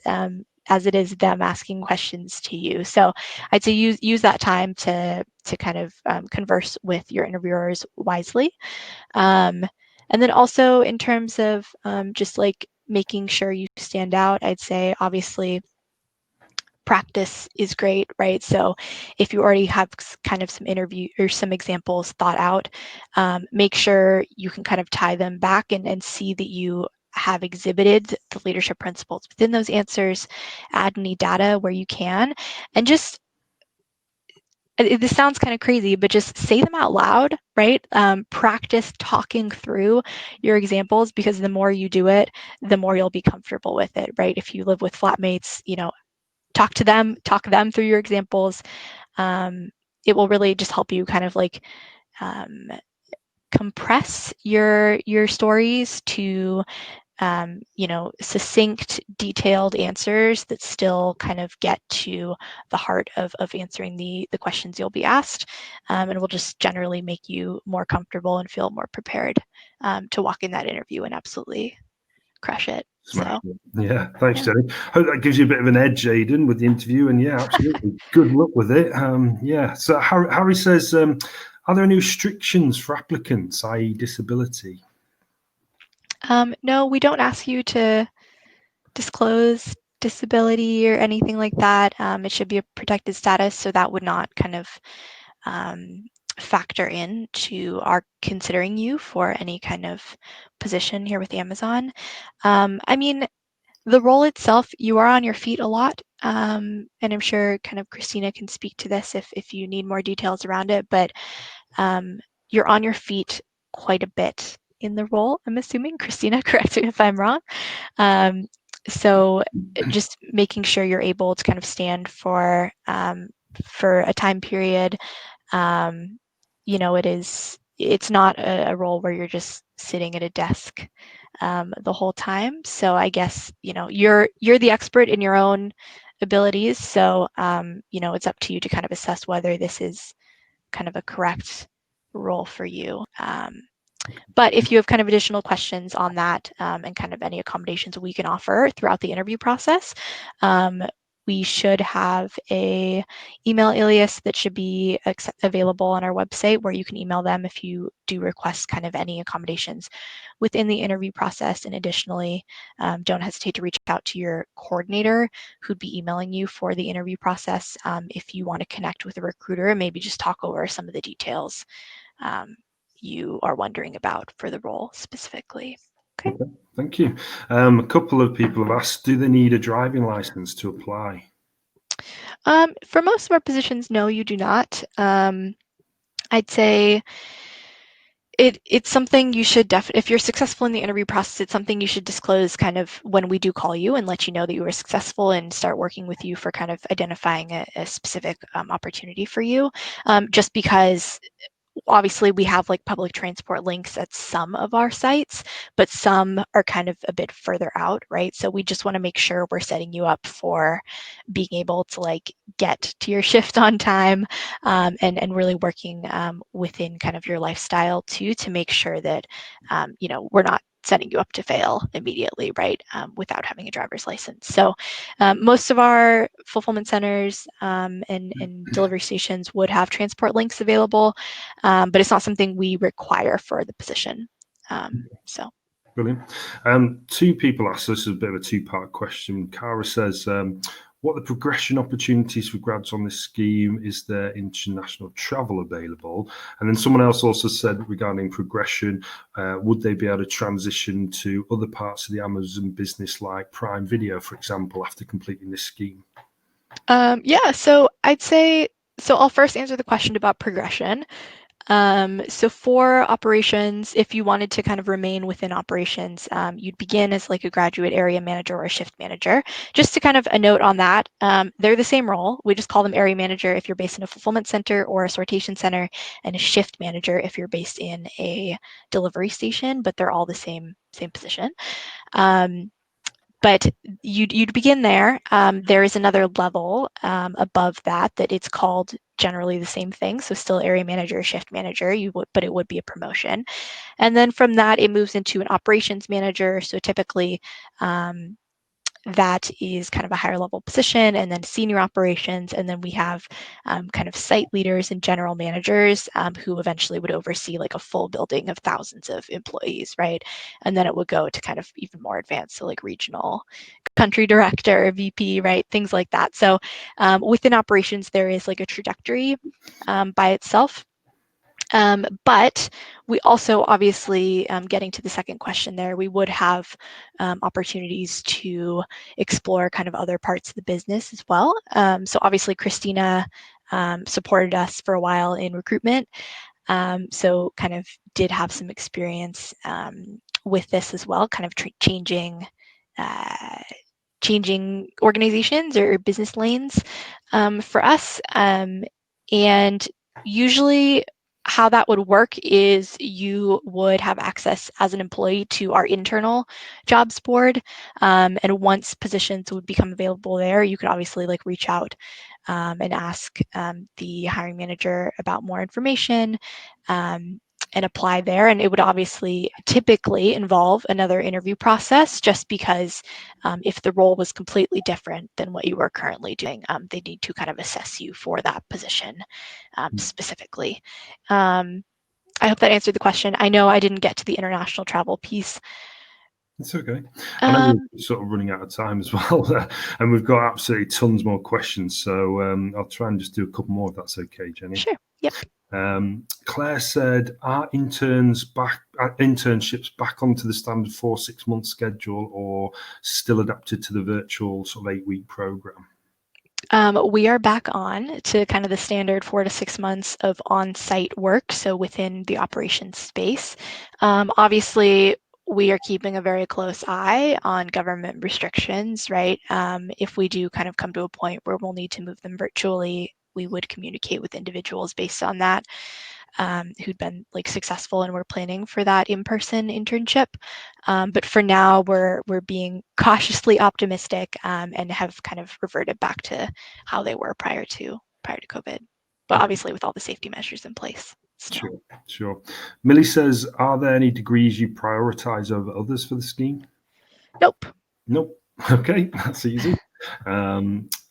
as it is them asking questions to you. So I'd say use that time to kind of converse with your interviewers wisely. And then also in terms of just like making sure you stand out, I'd say obviously practice is great, right? So if you already have kind of some interview or some examples thought out, make sure you can kind of tie them back and see that you have exhibited the leadership principles within those answers, add any data where you can, and just, this sounds kind of crazy, but just say them out loud, right? Practice talking through your examples, because the more you do it, the more you'll be comfortable with it, right? If you live with flatmates, you know, talk them through your examples. It will really just help you kind of like compress your stories to you know, succinct, detailed answers that still kind of get to the heart of answering the questions you'll be asked, and will just generally make you more comfortable and feel more prepared to walk in that interview and absolutely crush it. Smash So it. Yeah, thanks, yeah. Jenny. Hope that gives you a bit of an edge, Aidan, with the interview. And yeah, absolutely. Good luck with it. Yeah. So Harry says, are there any restrictions for applicants, i.e. disability? No, we don't ask you to disclose disability or anything like that. It should be a protected status, so that would not kind of factor in to our considering you for any kind of position here with Amazon. I mean, the role itself, you are on your feet a lot, and I'm sure kind of Christina can speak to this if you need more details around it, but you're on your feet quite a bit in the role, I'm assuming. Christina, correct me if I'm wrong. So just making sure you're able to kind of stand for a time period. You know, it's not a role where you're just sitting at a desk the whole time. So I guess, you know, you're the expert in your own abilities. So, you know, it's up to you to kind of assess whether this is kind of a correct role for you. But if you have kind of additional questions on that and kind of any accommodations we can offer throughout the interview process, we should have a email alias that should be available on our website, where you can email them if you do request kind of any accommodations within the interview process. And additionally, don't hesitate to reach out to your coordinator who'd be emailing you for the interview process if you want to connect with a recruiter and maybe just talk over some of the details you are wondering about for the role specifically. Okay. Thank you. A couple of people have asked, do they need a driving license to apply? For most of our positions, no, you do not. I'd say it's something you should definitely, if you're successful in the interview process, it's something you should disclose kind of when we do call you and let you know that you were successful and start working with you for kind of identifying a specific opportunity for you. Just because obviously we have like public transport links at some of our sites, but some are kind of a bit further out, right? So we just want to make sure we're setting you up for being able to like get to your shift on time, and really working within kind of your lifestyle too, to make sure that you know, we're not setting you up to fail immediately, right, without having a driver's license. So most of our fulfillment centers and delivery stations would have transport links available, but it's not something we require for the position. So. Brilliant. Two people asked, this is a bit of a two-part question. Cara says, what the progression opportunities for grads on this scheme? Is there international travel available? And then someone else also said regarding progression, would they be able to transition to other parts of the Amazon business like Prime Video, for example, after completing this scheme? Yeah, so I'd say, so I'll first answer the question about progression. So for operations, if you wanted to kind of remain within operations, you'd begin as like a graduate area manager or a shift manager. Just to kind of a note on that, they're the same role. We just call them area manager if you're based in a fulfillment center or a sortation center, and a shift manager if you're based in a delivery station, but they're all the same position. But you'd begin there. There is another level above that it's called generally the same thing. So still area manager, shift manager, but it would be a promotion. And then from that, it moves into an operations manager. So typically that is kind of a higher level position, and then senior operations. And then we have kind of site leaders and general managers who eventually would oversee like a full building of thousands of employees, right? And then it would go to kind of even more advanced, so like regional country director, VP, right? Things like that. So within operations, there is like a trajectory by itself. But we also obviously, getting to the second question there, we would have opportunities to explore kind of other parts of the business as well. So obviously Christina supported us for a while in recruitment. So kind of did have some experience with this as well, kind of changing organizations or business lanes for us. And usually how that would work is you would have access as an employee to our internal jobs board. And once positions would become available there, you could obviously like reach out and ask the hiring manager about more information and apply there. And it would obviously typically involve another interview process, just because if the role was completely different than what you were currently doing, they need to kind of assess you for that position specifically. I hope that answered the question. I know I didn't get to the international travel piece. It's okay. I know we're sort of running out of time as well, and we've got absolutely tons more questions. So I'll try and just do a couple more if that's okay, Jenny. Sure. Yep. Claire said, are internships back onto the standard 4-6 month schedule, or still adapted to the virtual sort of 8-week program? We are back on to kind of the standard 4 to 6 months of on-site work, so within the operations space. Obviously, we are keeping a very close eye on government restrictions, right? If we do kind of come to a point where we'll need to move them virtually, we would communicate with individuals based on that who'd been like successful and were planning for that in-person internship. But for now, we're being cautiously optimistic and have kind of reverted back to how they were prior to COVID, but obviously with all the safety measures in place. So. Sure. Millie says, are there any degrees you prioritize over others for the scheme? Nope. Okay, that's easy.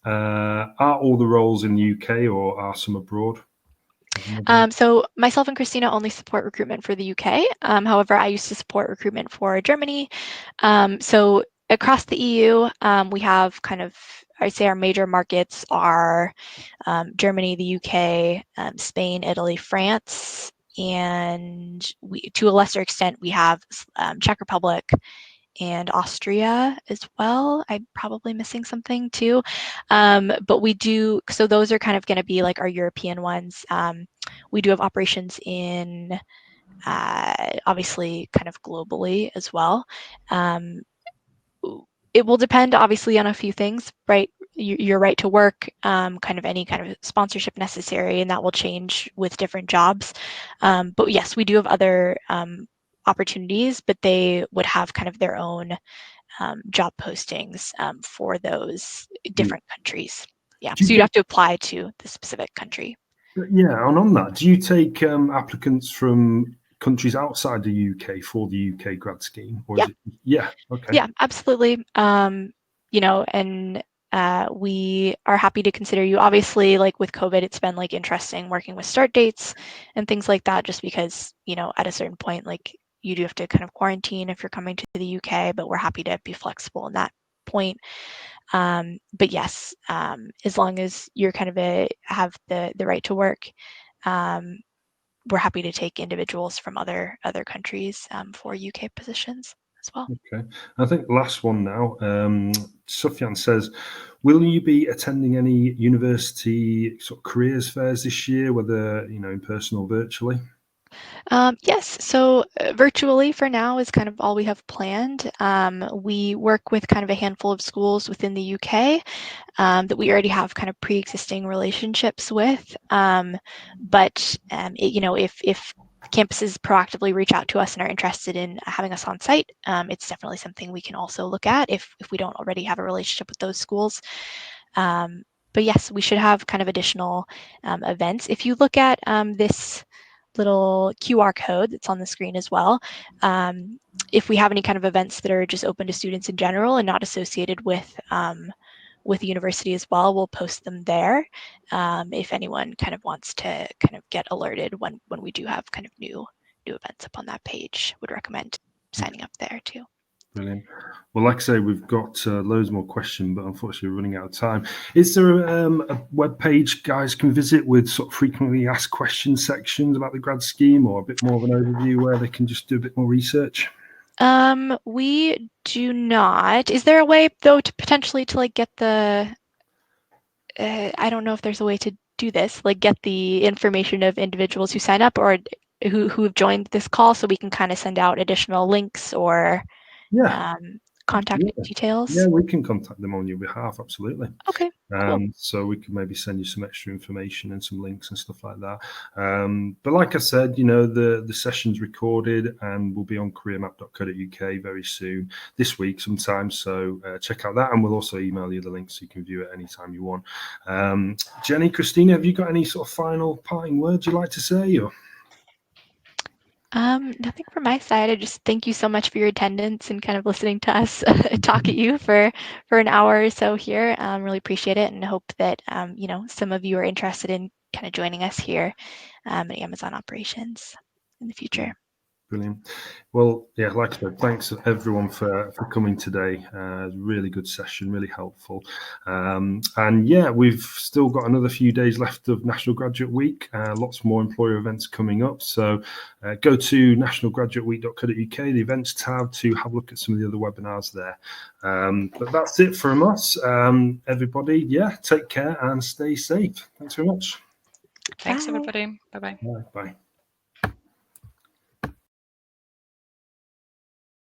Are all the roles in the UK, or are some abroad? So myself and Christina only support recruitment for the UK. However, I used to support recruitment for Germany. So across the EU, we have kind of, I'd say our major markets are Germany, the UK, Spain, Italy, France, and to a lesser extent, we have Czech Republic and Austria as well. I'm probably missing something too. But we do, so those are kind of going to be like our European ones. We do have operations in obviously kind of globally as well. It will depend obviously on a few things, right? Your right to work, kind of any kind of sponsorship necessary, and that will change with different jobs. But yes, we do have other opportunities, but they would have kind of their own job postings for those different countries. Yeah, so you'd have to apply to the specific country. Yeah, and on that, do you take applicants from countries outside the UK for the UK grad scheme? Or Yeah. Is it, yeah, okay. Yeah, absolutely. You know, and we are happy to consider you. Obviously, like with COVID, it's been like interesting working with start dates and things like that, just because, you know, at a certain point, like you do have to kind of quarantine if you're coming to the UK, but we're happy to be flexible in that point. But yes, as long as you're kind of have the right to work, we're happy to take individuals from other countries for UK positions as well. Okay, I think last one now. Sufyan says, will you be attending any university sort of careers fairs this year, whether in person or virtually? Yes, so virtually for now is kind of all we have planned. We work with kind of a handful of schools within the UK that we already have kind of pre-existing relationships with. But if campuses proactively reach out to us and are interested in having us on site, it's definitely something we can also look at if we don't already have a relationship with those schools. But yes, we should have kind of additional events. If you look at this little QR code that's on the screen as well, if we have any kind of events that are just open to students in general and not associated with the university as well, we'll post them there. If anyone kind of wants to kind of get alerted when we do have kind of new events up on that page, would recommend signing up there too. Brilliant. Well, like I say, we've got loads more questions, but unfortunately we're running out of time. Is there a web page guys can visit with sort of frequently asked questions sections about the grad scheme, or a bit more of an overview where they can just do a bit more research? We do not. Is there a way though to potentially to like get the I don't know if there's a way to do this, like get the information of individuals who sign up or who have joined this call, so we can kind of send out additional links or contact details? Yeah, we can contact them on your behalf, absolutely. Okay, cool. So we can maybe send you some extra information and some links and stuff like that. But like I said, the session's recorded and will be on careermap.co.uk very soon, this week sometime. So check out that, and we'll also email you the link so you can view it anytime you want. Jenny, Christina, have you got any sort of final parting words you'd like to say? Or? Nothing from my side. I just thank you so much for your attendance and kind of listening to us talk at you for an hour or so here. Really appreciate it, and hope that some of you are interested in kind of joining us here at Amazon Operations in the future. Brilliant. Well, yeah, like I said, thanks everyone for coming today. Really good session, really helpful. And yeah, we've still got another few days left of National Graduate Week. Lots more employer events coming up. So go to nationalgraduateweek.co.uk, the events tab, to have a look at some of the other webinars there. But that's it from us. Everybody, yeah, take care and stay safe. Thanks very much. Thanks, Bye. everybody. Bye-bye. Bye.